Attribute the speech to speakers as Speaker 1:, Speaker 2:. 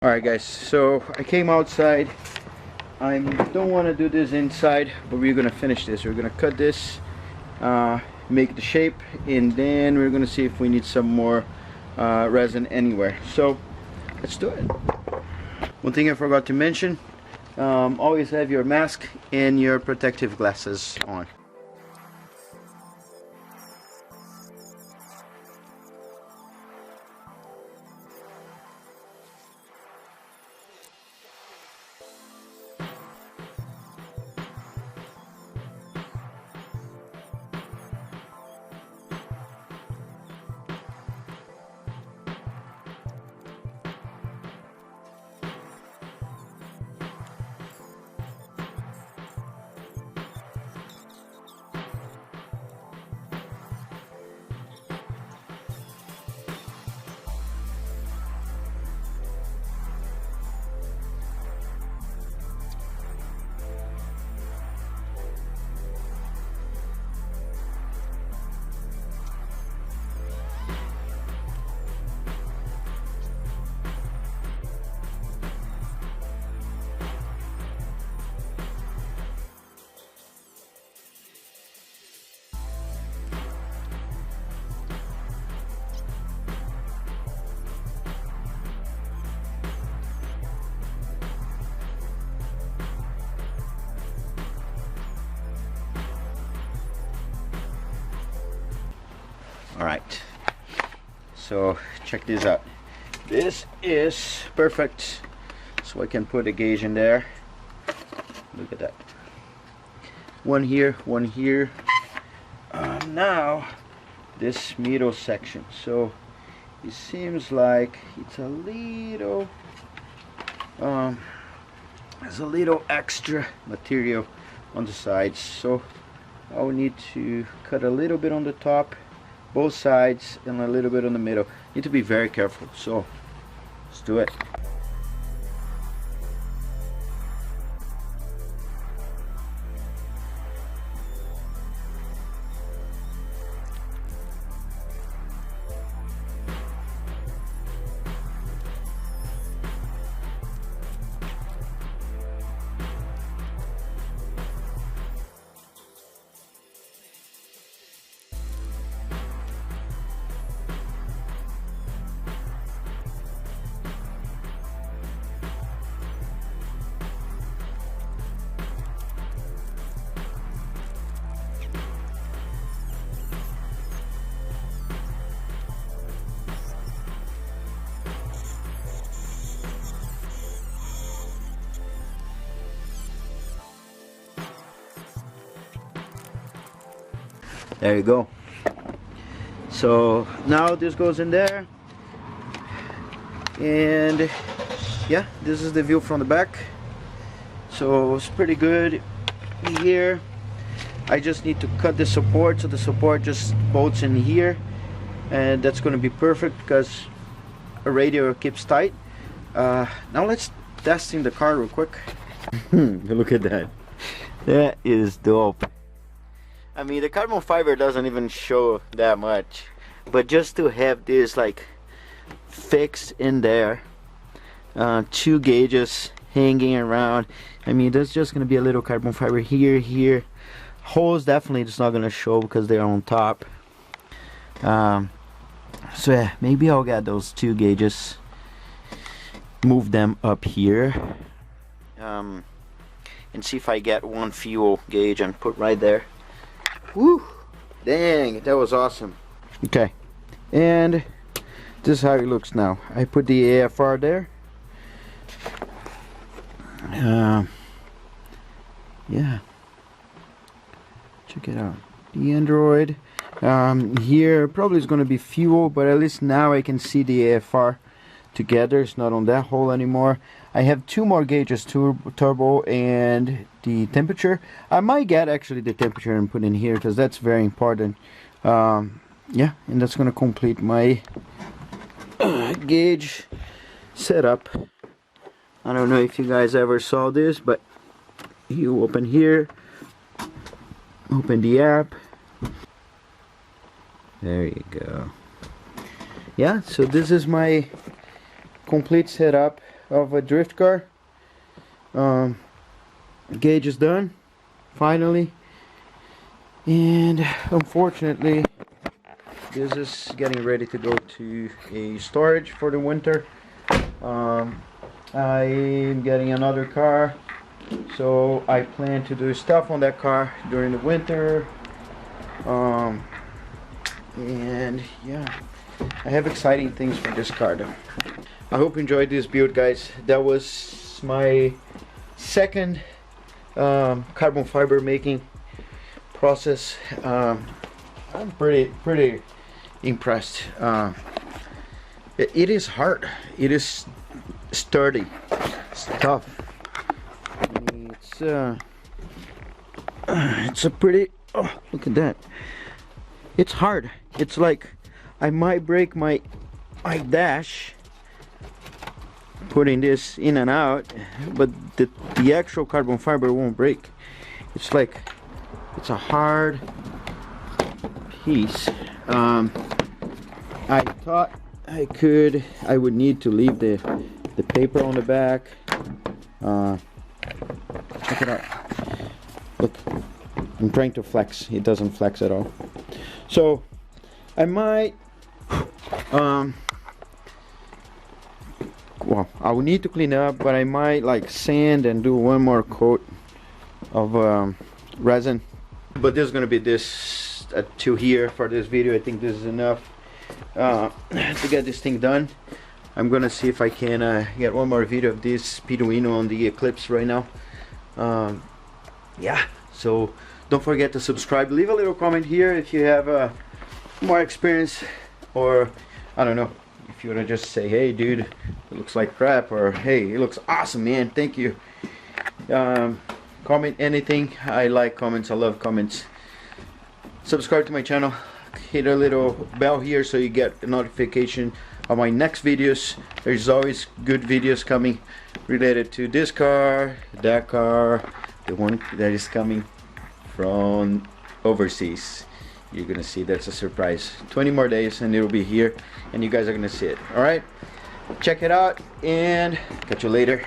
Speaker 1: Alright guys, so I came outside. I don't want to do this inside, but we're gonna finish this. We're gonna cut this, make the shape, and then we're gonna see if we need some more resin anywhere. So let's do it. One thing I forgot to mention, always have your mask and your protective glasses on. Alright, so check this out. This is perfect, so I can put a gauge in there. Look at that. One here, one here. Now this middle section, so it seems like it's a little there's a little extra material on the sides, so I'll need to cut a little bit on the top, both sides, and a little bit on the middle. Need to be very careful, so let's do it. There you go. So now this goes in there, and yeah, this is the view from the back. So it's pretty good here. I just need to cut the support, so the support just bolts in here, and that's going to be perfect because a radiator keeps tight. Now let's test in the car real quick. Look at that. That is dope. I mean, the carbon fiber doesn't even show that much, but just to have this like fixed in there, two gauges hanging around. I mean, there's just gonna be a little carbon fiber here. Holes definitely it's not gonna show because they're on top. So yeah, maybe I'll get those two gauges, move them up here, and see if I get one fuel gauge and put right there. Woo! Dang, that was awesome. Okay, and this is how it looks now. I put the AFR there. Yeah, check it out. The Android here probably is going to be fuel, but at least now I can see the AFR together. It's not on that hole anymore. I have two more gauges, turbo and the temperature. I might get actually the temperature and put in here because that's very important. Yeah, and that's gonna complete my gauge setup. I don't know if you guys ever saw this, but you open here, open the app, there you go. Yeah, so this is my complete setup of a drift car. Gauge is done finally, and unfortunately this is getting ready to go to a storage for the winter. I'm getting another car, so I plan to do stuff on that car during the winter. And yeah, I have exciting things for this car though. I hope you enjoyed this build, guys. That was my second carbon fiber making process. I'm pretty impressed. It is hard. It is sturdy. It's tough. It's a pretty. Oh, look at that. It's hard. It's like I might break my dash putting this in and out, but the actual carbon fiber won't break. It's like it's a hard piece. I thought I would need to leave the paper on the back. Check it out. Look, I'm trying to flex. It doesn't flex at all. So I might well, I will need to clean up, but I might like sand and do one more coat of resin. But there's gonna be this to here for this video. I think this is enough to get this thing done. I'm gonna see if I can get one more video of this Arduino on the Eclipse right now. Yeah, so don't forget to subscribe. Leave a little comment here if you have more experience, or I don't know, if you want to just say, hey dude, it looks like crap, or hey, it looks awesome, man, thank you. Comment anything. I like comments. I love comments. Subscribe to my channel. Hit a little bell here so you get a notification of my next videos. There's always good videos coming related to this car, that car, the one that is coming from overseas. You're gonna see, that's a surprise. 20 more days and it'll be here and you guys are gonna see it. All right, check it out and catch you later.